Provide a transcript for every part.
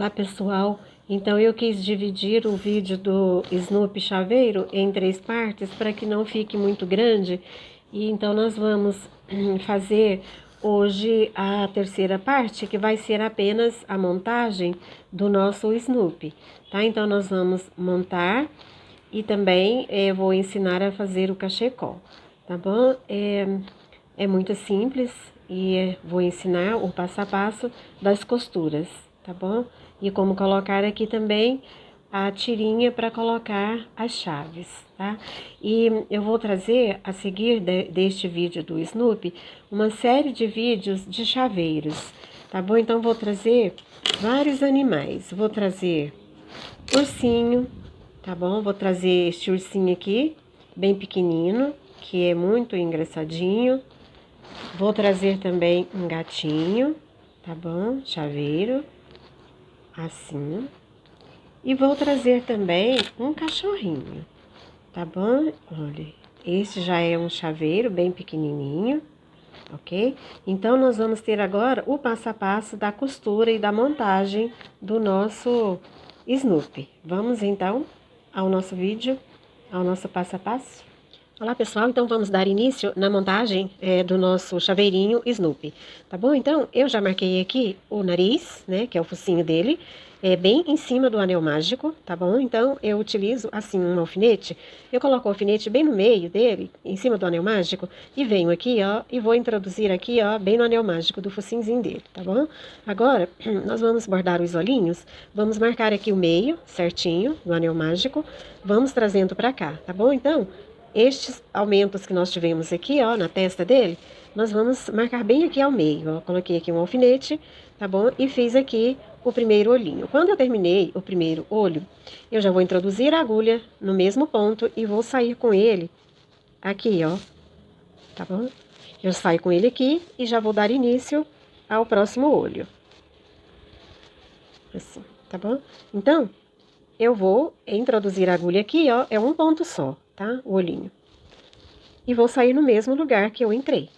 Olá pessoal, então eu quis dividir o vídeo do Snoopy Chaveiro em 3 partes para que não fique muito grande. E então nós vamos fazer hoje a terceira parte, que vai ser apenas a montagem do nosso Snoopy, tá? Então nós vamos montar e também vou ensinar a fazer o cachecol, tá bom? É muito simples e vou ensinar o passo a passo das costuras, tá bom? E como colocar aqui também a tirinha para colocar as chaves, tá? E eu vou trazer a seguir deste vídeo do Snoopy uma série de vídeos de chaveiros, tá bom? Então vou trazer vários animais. Vou trazer ursinho, tá bom? Vou trazer este ursinho aqui, bem pequenino, que é muito engraçadinho. Vou trazer também um gatinho, tá bom? Chaveiro, assim. E vou trazer também um cachorrinho, tá bom? Olha, esse já é um chaveiro bem pequenininho, ok? Então, nós vamos ter agora o passo a passo da costura e da montagem do nosso Snoopy. Vamos, então, ao nosso vídeo, ao nosso passo a passo? Olá pessoal, então vamos dar início na montagem do nosso chaveirinho Snoopy, tá bom? Então eu já marquei aqui o nariz, né, que é o focinho dele, bem em cima do anel mágico, tá bom? Então eu utilizo assim um alfinete, eu coloco o alfinete bem no meio dele, em cima do anel mágico, e venho aqui, ó, e vou introduzir aqui, ó, bem no anel mágico do focinhozinho dele, tá bom? Agora nós vamos bordar os olhinhos, vamos marcar aqui o meio certinho do anel mágico, vamos trazendo pra cá, tá bom? Então estes aumentos que nós tivemos aqui, ó, na testa dele, nós vamos marcar bem aqui ao meio, ó. Coloquei aqui um alfinete, tá bom? E fiz aqui o primeiro olhinho. Quando eu terminei o primeiro olho, eu já vou introduzir a agulha no mesmo ponto e vou sair com ele aqui, ó, tá bom? Eu saio com ele aqui e já vou dar início ao próximo olho. Assim, tá bom? Então, eu vou introduzir a agulha aqui, ó, é um ponto só, tá? O olhinho. E vou sair no mesmo lugar que eu entrei.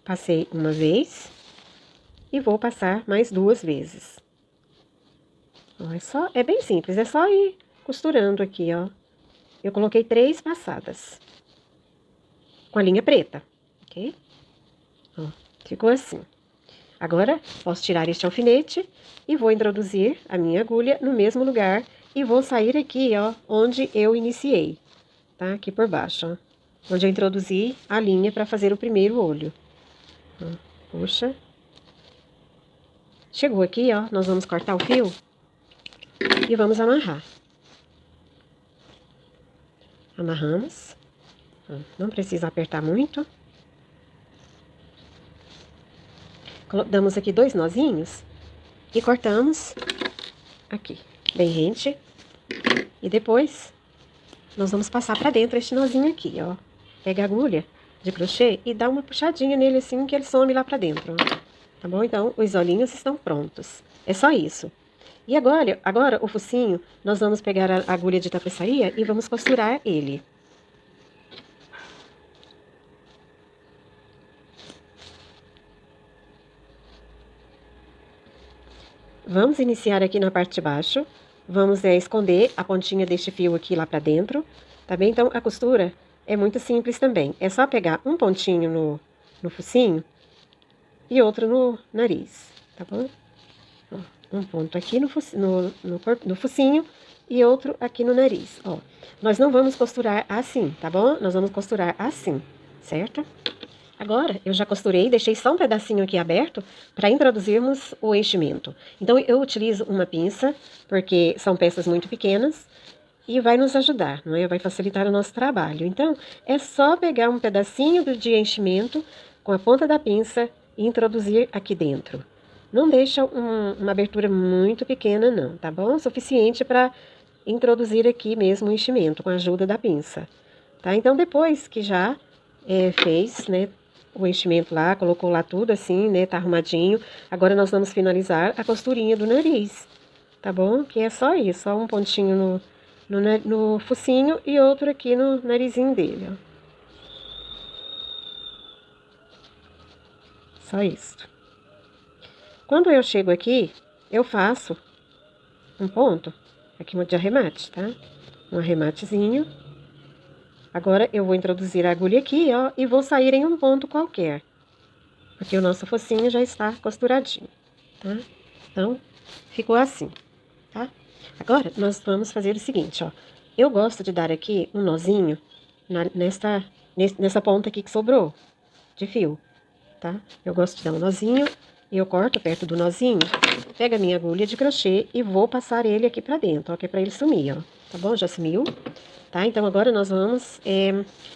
Passei uma vez e vou passar mais 2 vezes. Ó, é bem simples, é só ir costurando aqui, ó. Eu coloquei 3 passadas com a linha preta, ok? Ó, ficou assim. Agora, posso tirar este alfinete e vou introduzir a minha agulha no mesmo lugar e vou sair aqui, ó, onde eu iniciei, tá? Aqui por baixo, ó, onde eu introduzi a linha para fazer o primeiro olho. Ó, puxa. Chegou aqui, ó, nós vamos cortar o fio e vamos amarrar. Amarramos. Ó, não precisa apertar muito. Damos aqui 2 nozinhos e cortamos aqui, bem rente. E depois, nós vamos passar pra dentro este nozinho aqui, ó. Pega a agulha de crochê e dá uma puxadinha nele assim que ele some lá pra dentro, ó. Tá bom? Então, os olhinhos estão prontos. É só isso. E agora o focinho, nós vamos pegar a agulha de tapeçaria e vamos costurar ele. Vamos iniciar aqui na parte de baixo. Vamos esconder a pontinha deste fio aqui lá pra dentro, tá bem? Então, a costura é muito simples também. É só pegar um pontinho no focinho e outro no nariz, tá bom? Ó, um ponto aqui no focinho e outro aqui no nariz, ó. Nós não vamos costurar assim, tá bom? Nós vamos costurar assim, certo? Agora, eu já costurei, deixei só um pedacinho aqui aberto para introduzirmos o enchimento. Então, eu utilizo uma pinça, porque são peças muito pequenas, e vai nos ajudar, não é? Vai facilitar o nosso trabalho. Então, é só pegar um pedacinho de enchimento com a ponta da pinça e introduzir aqui dentro. Não deixa uma abertura muito pequena, não, tá bom? Suficiente para introduzir aqui mesmo o enchimento com a ajuda da pinça, tá? Então, depois que já fez, né, o enchimento lá, colocou lá tudo assim, né, tá arrumadinho. Agora nós vamos finalizar a costurinha do nariz, tá bom? Que é só isso, só um pontinho no focinho e outro aqui no narizinho dele, ó. Só isso. Quando eu chego aqui, eu faço um ponto aqui de arremate, tá? Um arrematezinho. Agora, eu vou introduzir a agulha aqui, ó, e vou sair em um ponto qualquer. Porque o nosso focinho já está costuradinho, tá? Então, ficou assim, tá? Agora, nós vamos fazer o seguinte, ó. Eu gosto de dar aqui um nozinho nessa ponta aqui que sobrou de fio, tá? Eu gosto de dar um nozinho e eu corto perto do nozinho, pego a minha agulha de crochê e vou passar ele aqui pra dentro, ó, que é pra ele sumir, ó. Tá bom? Já sumiu, tá? Então, agora nós vamos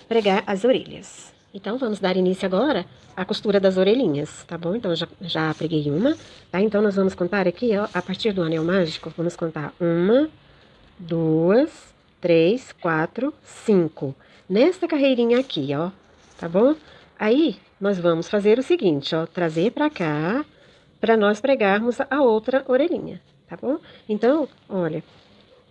pregar as orelhas. Então, vamos dar início agora à costura das orelhinhas, tá bom? Então, já preguei uma, tá? Então, nós vamos contar aqui, ó, a partir do anel mágico, vamos contar 1, 2, 3, 4, 5. Nesta carreirinha aqui, ó, tá bom? Aí, nós vamos fazer o seguinte, ó, trazer pra cá, pra nós pregarmos a outra orelhinha, tá bom? Então, olha,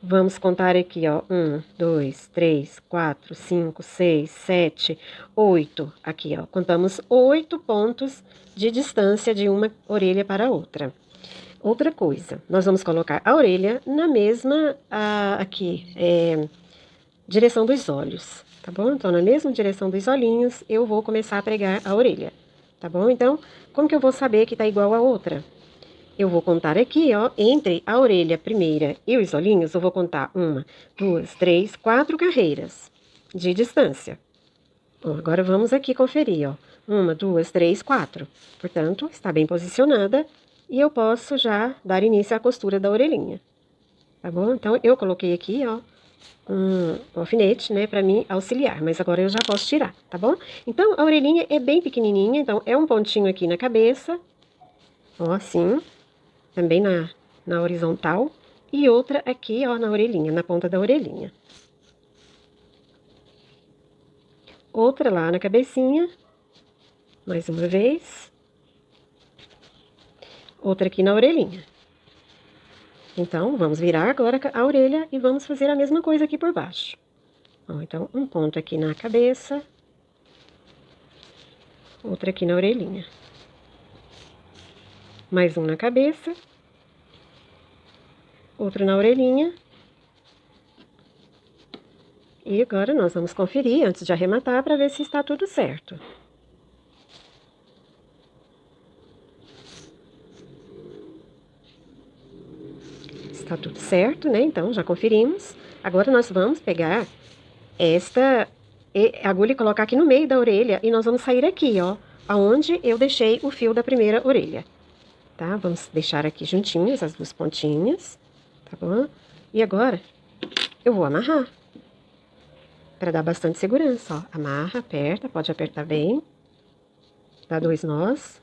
vamos contar aqui, ó, 1, 2, 3, 4, 5, 6, 7, 8. Aqui, ó, contamos 8 pontos de distância de uma orelha para a outra. Outra coisa, nós vamos colocar a orelha na mesma, direção dos olhos, tá bom? Então, na mesma direção dos olhinhos, eu vou começar a pregar a orelha, tá bom? Então, como que eu vou saber que tá igual a outra? Eu vou contar aqui, ó, entre a orelha primeira e os olhinhos, eu vou contar 1, 2, 3, 4 carreiras de distância. Ó, agora vamos aqui conferir, ó. 1, 2, 3, 4. Portanto, está bem posicionada e eu posso já dar início à costura da orelhinha. Tá bom? Então, eu coloquei aqui, ó, um alfinete, né, pra mim auxiliar, mas agora eu já posso tirar, tá bom? Então, a orelhinha é bem pequenininha, então é um pontinho aqui na cabeça, ó, assim, também na horizontal, e outra aqui, ó, na orelhinha, na ponta da orelhinha. Outra lá na cabecinha, mais uma vez. Outra aqui na orelhinha. Então, vamos virar agora a orelha e vamos fazer a mesma coisa aqui por baixo. Ó, então, um ponto aqui na cabeça. Outra aqui na orelhinha. Mais um na cabeça. Outro na orelhinha. E agora nós vamos conferir antes de arrematar para ver se está tudo certo. Está tudo certo, né? Então, já conferimos. Agora, nós vamos pegar esta agulha e colocar aqui no meio da orelha e nós vamos sair aqui, ó, aonde eu deixei o fio da primeira orelha, tá? Vamos deixar aqui juntinhos as duas pontinhas, tá bom? E agora, eu vou amarrar, para dar bastante segurança, ó. Amarra, aperta, pode apertar bem, dá 2 nós,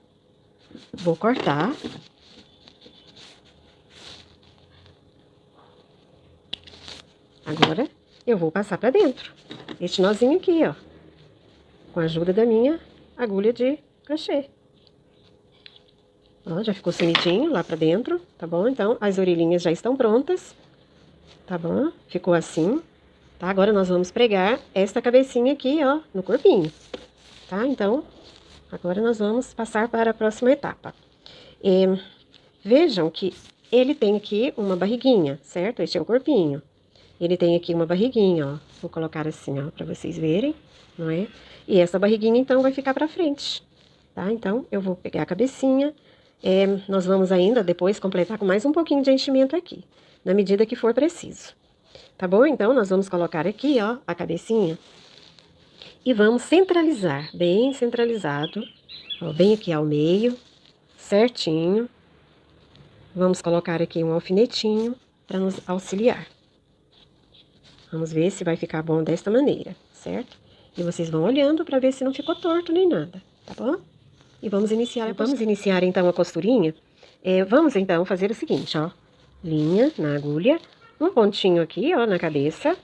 vou cortar. Agora, eu vou passar pra dentro, este nozinho aqui, ó, com a ajuda da minha agulha de crochê. Ó, já ficou sumidinho lá pra dentro, tá bom? Então, as orelhinhas já estão prontas, tá bom? Ficou assim, tá? Agora, nós vamos pregar esta cabecinha aqui, ó, no corpinho, tá? Então, agora nós vamos passar para a próxima etapa. Vejam que ele tem aqui uma barriguinha, certo? Este é o corpinho. Ele tem aqui uma barriguinha, ó. Vou colocar assim, ó, pra vocês verem, não é? E essa barriguinha, então, vai ficar pra frente, tá? Então, eu vou pegar a cabecinha. Nós vamos ainda depois completar com mais um pouquinho de enchimento aqui, na medida que for preciso. Tá bom? Então, nós vamos colocar aqui, ó, a cabecinha. E vamos centralizar, bem centralizado, ó, bem aqui ao meio, certinho. Vamos colocar aqui um alfinetinho para nos auxiliar. Vamos ver se vai ficar bom desta maneira, certo? E vocês vão olhando para ver se não ficou torto nem nada, tá bom? E vamos iniciar então a costurinha. Vamos então fazer o seguinte, ó. Linha na agulha, um pontinho aqui, ó, na cabeça.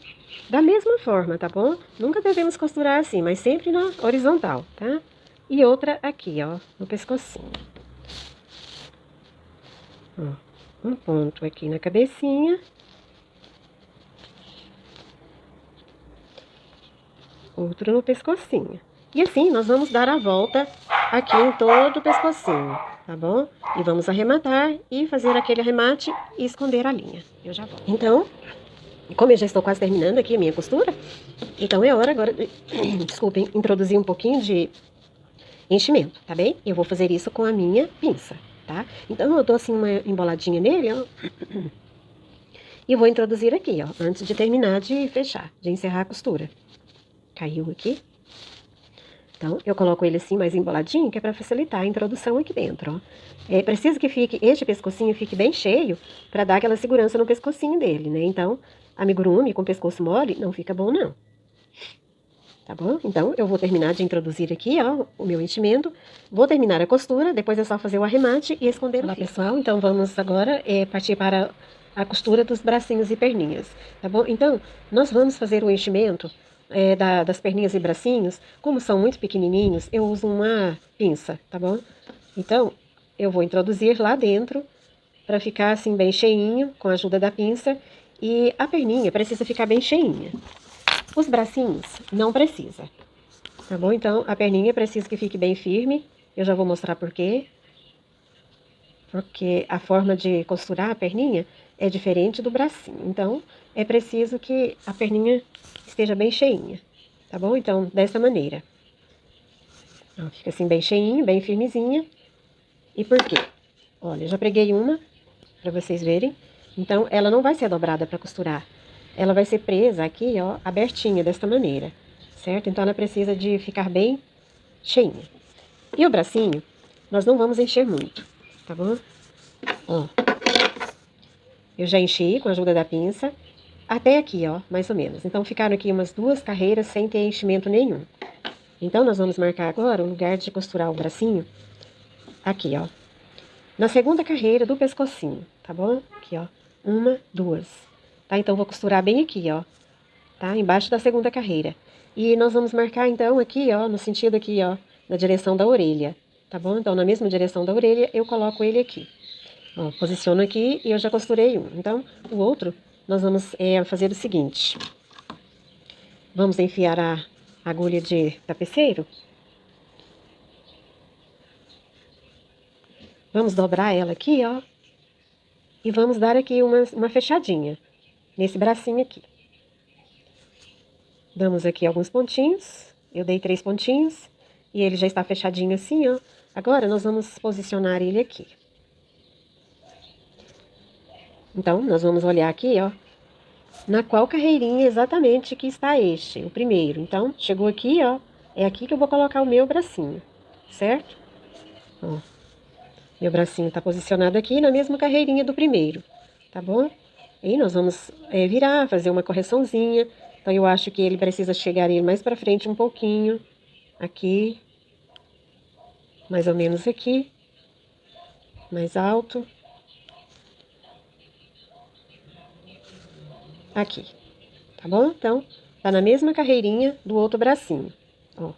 Da mesma forma, tá bom? Nunca devemos costurar assim, mas sempre na horizontal, tá? E outra aqui, ó, no pescocinho. Ó, um ponto aqui na cabecinha. Outro no pescocinho. E assim, nós vamos dar a volta aqui em todo o pescocinho, tá bom? E vamos arrematar e fazer aquele arremate e esconder a linha. Eu já volto. Então, como eu já estou quase terminando aqui a minha costura, então é hora agora de, desculpem, introduzir um pouquinho de enchimento, tá bem? Eu vou fazer isso com a minha pinça, tá? Então, eu dou assim uma emboladinha nele, ó. E vou introduzir aqui, ó, antes de terminar de fechar, de encerrar a costura. Caiu aqui. Então, eu coloco ele assim mais emboladinho, que é para facilitar a introdução aqui dentro, ó. É preciso que fique, este pescocinho fique bem cheio, para dar aquela segurança no pescocinho dele, né? Então, amigurumi com pescoço mole não fica bom, não. Tá bom? Então, eu vou terminar de introduzir aqui, ó, o meu enchimento. Vou terminar a costura, depois é só fazer o arremate e esconder o fio. Olá, pessoal. Então, vamos agora partir para a costura dos bracinhos e perninhas, tá bom? Então, nós vamos fazer o enchimento das perninhas e bracinhos. Como são muito pequenininhos, eu uso uma pinça, tá bom? Então, eu vou introduzir lá dentro para ficar assim bem cheinho, com a ajuda da pinça. E a perninha precisa ficar bem cheinha. Os bracinhos não precisa, tá bom? Então, a perninha precisa que fique bem firme. Eu já vou mostrar por quê. Porque a forma de costurar a perninha é diferente do bracinho. Então, é preciso que a perninha esteja bem cheinha, tá bom? Então, dessa maneira. Ó, fica assim bem cheinho, bem firmezinha. E por quê? Olha, eu já preguei uma, pra vocês verem. Então, ela não vai ser dobrada pra costurar. Ela vai ser presa aqui, ó, abertinha, desta maneira, certo? Então, ela precisa de ficar bem cheinha. E o bracinho, nós não vamos encher muito, tá bom? Ó, eu já enchi com a ajuda da pinça, até aqui, ó, mais ou menos. Então, ficaram aqui umas 2 carreiras sem ter enchimento nenhum. Então, nós vamos marcar agora o lugar de costurar o bracinho, aqui, ó, na segunda carreira do pescocinho, tá bom? Aqui, ó, 1, 2, tá? Então, vou costurar bem aqui, ó, tá? Embaixo da segunda carreira. E nós vamos marcar, então, aqui, ó, no sentido aqui, ó, na direção da orelha, tá bom? Então, na mesma direção da orelha, eu coloco ele aqui. Ó, posiciono aqui e eu já costurei um. Então, o outro, nós vamos fazer o seguinte. Vamos enfiar a agulha de tapeceiro. Vamos dobrar ela aqui, ó. E vamos dar aqui uma fechadinha nesse bracinho aqui. Damos aqui alguns pontinhos. Eu dei 3 pontinhos. E ele já está fechadinho assim, ó. Agora, nós vamos posicionar ele aqui. Então, nós vamos olhar aqui, ó, na qual carreirinha exatamente que está este, o primeiro. Então, chegou aqui, ó, é aqui que eu vou colocar o meu bracinho, certo? Ó, meu bracinho tá posicionado aqui na mesma carreirinha do primeiro, tá bom? E nós vamos virar, fazer uma correçãozinha. Então, eu acho que ele precisa chegar aí mais pra frente um pouquinho, aqui, mais ou menos aqui, mais alto. Aqui, tá bom? Então, tá na mesma carreirinha do outro bracinho, ó.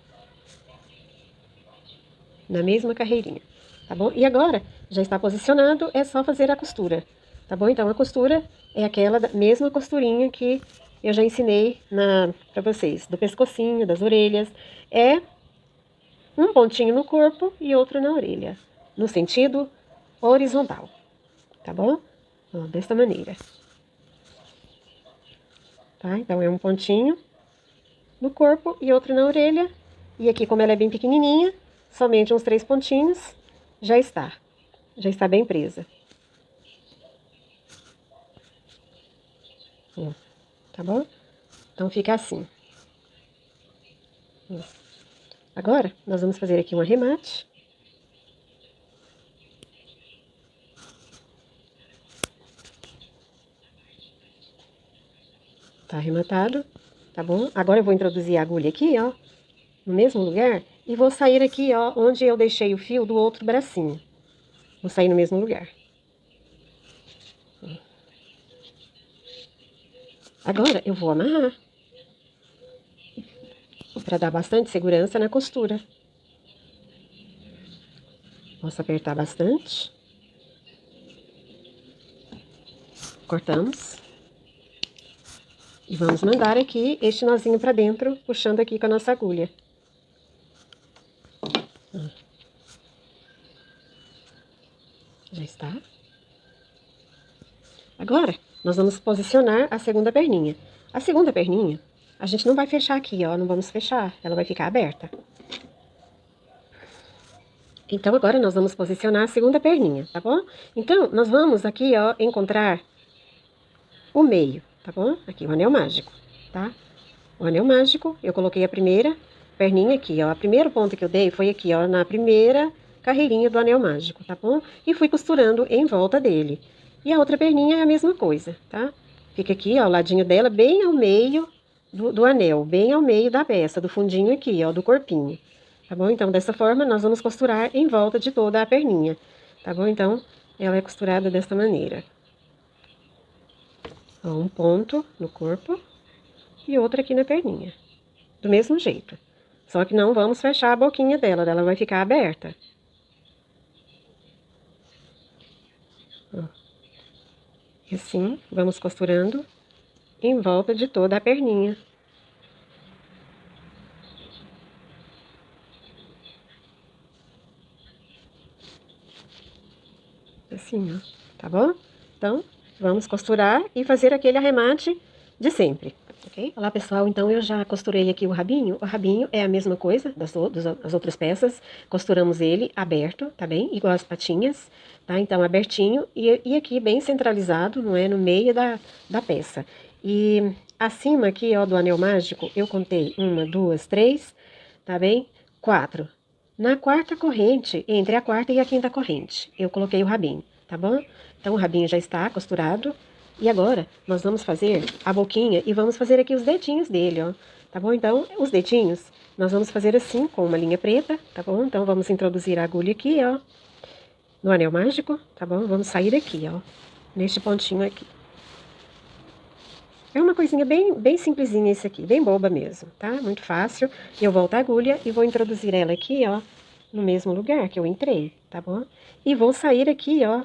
Na mesma carreirinha, tá bom? E agora, já está posicionado, é só fazer a costura, tá bom? Então, a costura é aquela mesma costurinha que eu já ensinei pra vocês, do pescocinho, das orelhas. É um pontinho no corpo e outro na orelha, no sentido horizontal, tá bom? Ó, desta maneira. Tá? Então, é um pontinho no corpo e outro na orelha. E aqui, como ela é bem pequenininha, somente uns 3 pontinhos, já está bem presa. Tá bom? Então, fica assim. Agora, nós vamos fazer aqui um arremate. Tá arrematado, tá bom? Agora eu vou introduzir a agulha aqui, ó, no mesmo lugar, e vou sair aqui, ó, onde eu deixei o fio do outro bracinho. Vou sair no mesmo lugar. Agora eu vou amarrar, para dar bastante segurança na costura. Posso apertar bastante. Cortamos. E vamos mandar aqui este nozinho para dentro, puxando aqui com a nossa agulha. Agora, nós vamos posicionar a segunda perninha. A segunda perninha, a gente não vai fechar aqui, ó, não vamos fechar, ela vai ficar aberta. Então, agora nós vamos posicionar a segunda perninha, tá bom? Então, nós vamos aqui, ó, encontrar o meio, tá bom? Aqui, o anel mágico, tá? O anel mágico, eu coloquei a primeira perninha aqui, ó. O primeiro ponto que eu dei foi aqui, ó, na primeira carreirinha do anel mágico, tá bom? E fui costurando em volta dele. E a outra perninha é a mesma coisa, tá? Fica aqui, ó, ao ladinho dela, bem ao meio do anel, bem ao meio da peça, do fundinho aqui, ó, do corpinho. Tá bom? Então, dessa forma, nós vamos costurar em volta de toda a perninha. Tá bom? Então, ela é costurada desta maneira. Ó, um ponto no corpo e outro aqui na perninha. Do mesmo jeito. Só que não vamos fechar a boquinha dela, ela vai ficar aberta. Ó. E assim, vamos costurando em volta de toda a perninha. Assim, ó, tá bom? Então, vamos costurar e fazer aquele arremate de sempre, ok? Olá, pessoal, então eu já costurei aqui o rabinho. O rabinho é a mesma coisa das outras peças. Costuramos ele aberto, tá bem? Igual as patinhas, tá? Então, abertinho e aqui bem centralizado, não é? No meio da peça. E acima aqui, ó, do anel mágico, eu contei 1, 2, 3, tá bem? 4. Na quarta corrente, entre a quarta e a quinta corrente, eu coloquei o rabinho, tá bom? Então, o rabinho já está costurado. E agora, nós vamos fazer a boquinha e vamos fazer aqui os dedinhos dele, ó. Tá bom? Então, os dedinhos, nós vamos fazer assim, com uma linha preta, tá bom? Então, vamos introduzir a agulha aqui, ó, no anel mágico, tá bom? Vamos sair aqui, ó, neste pontinho aqui. É uma coisinha bem simplesinha esse aqui, bem boba mesmo, tá? Muito fácil. Eu volto a agulha e vou introduzir ela aqui, ó, no mesmo lugar que eu entrei, tá bom? E vou sair aqui, ó,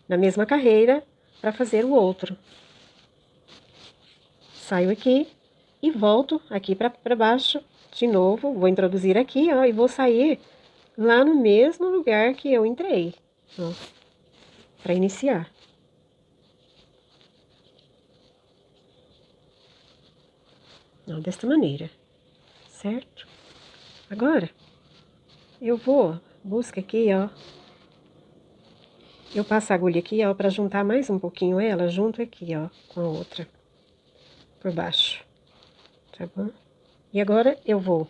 na mesma carreira, para fazer o outro. Saio aqui e volto aqui para baixo de novo. Vou introduzir aqui, ó, e vou sair lá no mesmo lugar que eu entrei, ó, para iniciar. Ó, desta maneira, certo? Agora, eu busco aqui, ó. Eu passo a agulha aqui, ó, para juntar mais um pouquinho ela, junto aqui, ó, com a outra, por baixo, tá bom? E agora eu vou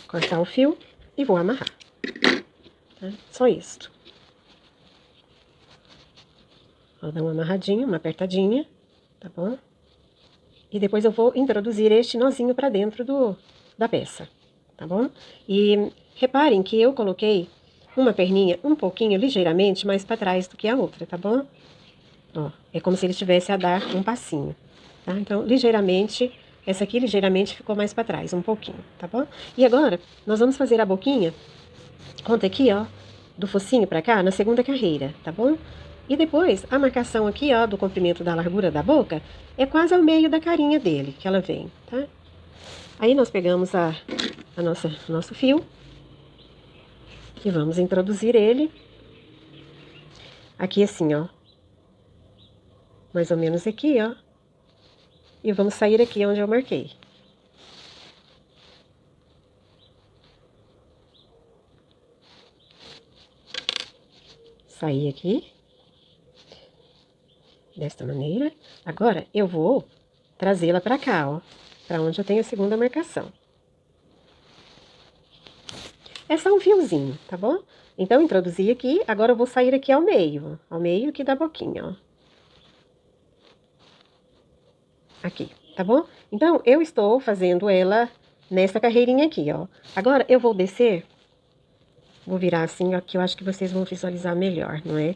cortar o fio e vou amarrar, tá? Só isso. Vou dar uma amarradinha, uma apertadinha, tá bom? E depois eu vou introduzir este nozinho pra dentro da peça, tá bom? E reparem que eu coloquei uma perninha um pouquinho, ligeiramente, mais pra trás do que a outra, tá bom? Ó, é como se ele estivesse a dar um passinho, tá? Então, ligeiramente, essa aqui ligeiramente ficou mais pra trás, um pouquinho, tá bom? E agora, nós vamos fazer a boquinha, conta aqui, ó, do focinho pra cá, na segunda carreira, tá bom? E depois, a marcação aqui, ó, do comprimento da largura da boca, é quase ao meio da carinha dele, que ela vem, tá? Aí, nós pegamos o nosso fio e vamos introduzir ele aqui assim, ó. Mais ou menos aqui, ó. E vamos sair aqui onde eu marquei. Sair aqui. Desta maneira. Agora, eu vou trazê-la pra cá, ó. Pra onde eu tenho a segunda marcação. É só um fiozinho, tá bom? Então, introduzi aqui. Agora, eu vou sair aqui ao meio. Ó, ao meio aqui da boquinha, ó. Aqui, tá bom? Então, eu estou fazendo ela nessa carreirinha aqui, ó. Agora, eu vou descer. Vou virar assim, ó, que eu acho que vocês vão visualizar melhor, não é?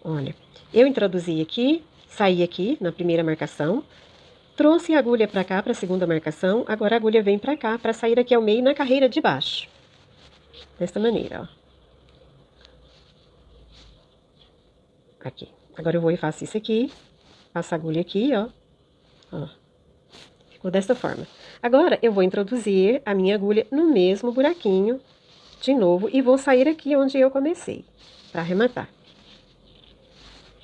Olha, eu introduzi aqui, saí aqui na primeira marcação, trouxe a agulha pra cá, pra segunda marcação, agora a agulha vem pra cá, pra sair aqui ao meio na carreira de baixo. Desta maneira, ó. Aqui. Agora eu vou e faço isso aqui, passo a agulha aqui, ó. Ó. Ficou desta forma. Agora, eu vou introduzir a minha agulha no mesmo buraquinho, de novo, e vou sair aqui onde eu comecei, pra arrematar.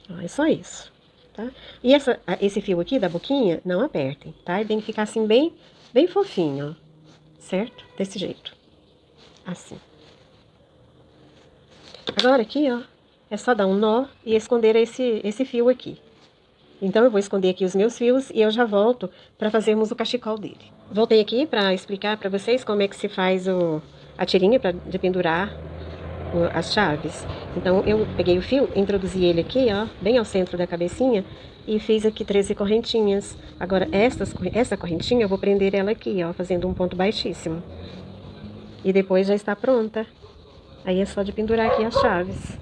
Ó, é só isso. tá? E esse fio aqui da boquinha, não apertem, tá? Ele tem que ficar assim bem fofinho, ó. Certo? Desse jeito. Assim. Agora aqui, ó, é só dar um nó e esconder esse fio aqui. Então, eu vou esconder aqui os meus fios e eu já volto para fazermos o cachecol dele. Voltei aqui para explicar para vocês como é que se faz a tirinha de pendurar as chaves. Então, eu peguei o fio, introduzi ele aqui, ó, bem ao centro da cabecinha e fiz aqui 13 correntinhas. Agora, essa correntinha eu vou prender ela aqui, ó, fazendo um ponto baixíssimo. E depois já está pronta. Aí é só de pendurar aqui as chaves.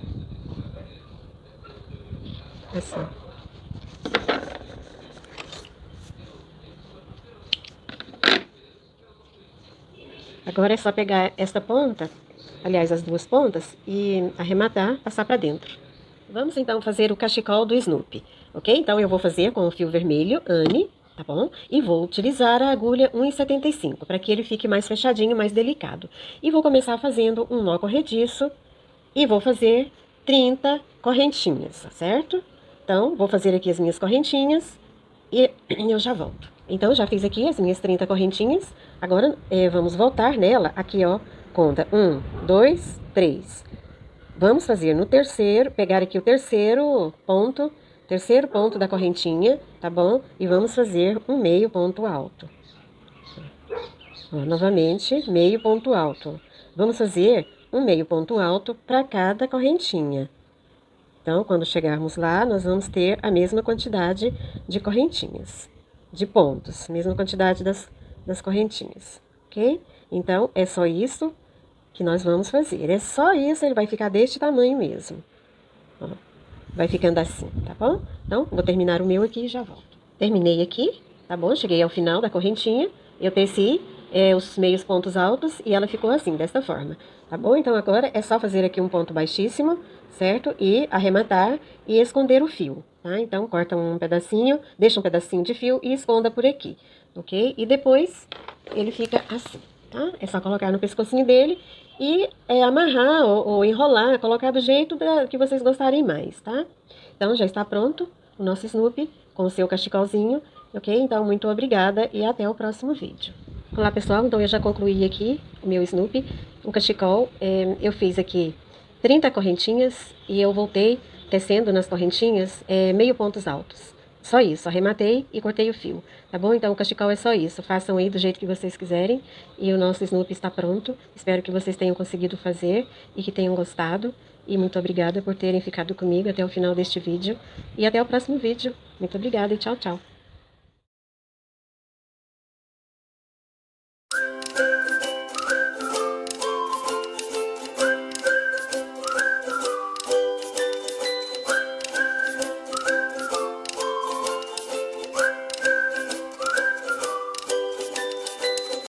Assim. Agora é só pegar esta ponta, aliás, as duas pontas, e arrematar, passar para dentro. Vamos então fazer o cachecol do Snoopy, ok? Então eu vou fazer com o fio vermelho, Anne, tá bom? E vou utilizar a agulha 1,75 para que ele fique mais fechadinho, mais delicado. E vou começar fazendo um nó corrediço e vou fazer 30 correntinhas, certo? Então, vou fazer aqui as minhas correntinhas e eu já volto. Então, eu já fiz aqui as minhas 30 correntinhas. Agora, vamos voltar nela. Aqui, ó, conta 1, 2, 3. Vamos fazer no terceiro, pegar aqui o terceiro ponto da correntinha, tá bom? E vamos fazer um meio ponto alto. Ó, novamente, meio ponto alto. Vamos fazer um meio ponto alto para cada correntinha. Então, quando chegarmos lá, nós vamos ter a mesma quantidade de correntinhas, de pontos, mesma quantidade das correntinhas, ok? Então, é só isso que nós vamos fazer. É só isso, ele vai ficar deste tamanho mesmo. Ó, vai ficando assim, tá bom? Então, vou terminar o meu aqui e já volto. Terminei aqui, tá bom? Cheguei ao final da correntinha, eu teci os meios pontos altos e ela ficou assim, desta forma, tá bom? Então, agora é só fazer aqui um ponto baixíssimo, certo? E arrematar e esconder o fio, tá? Então, corta um pedacinho, deixa um pedacinho de fio e esconda por aqui, ok? E depois, ele fica assim, tá? É só colocar no pescocinho dele e amarrar ou enrolar, colocar do jeito que vocês gostarem mais, tá? Então, já está pronto o nosso Snoopy com o seu cachecolzinho, ok? Então, muito obrigada e até o próximo vídeo. Olá, pessoal, então eu já concluí aqui o meu Snoopy, o cachecol. Eu fiz aqui 30 correntinhas e eu voltei tecendo nas correntinhas meio pontos altos. Só isso, arrematei e cortei o fio, tá bom? Então o cachecol é só isso, façam aí do jeito que vocês quiserem e o nosso Snoopy está pronto. Espero que vocês tenham conseguido fazer e que tenham gostado. E muito obrigada por terem ficado comigo até o final deste vídeo. E até o próximo vídeo. Muito obrigada e tchau, tchau.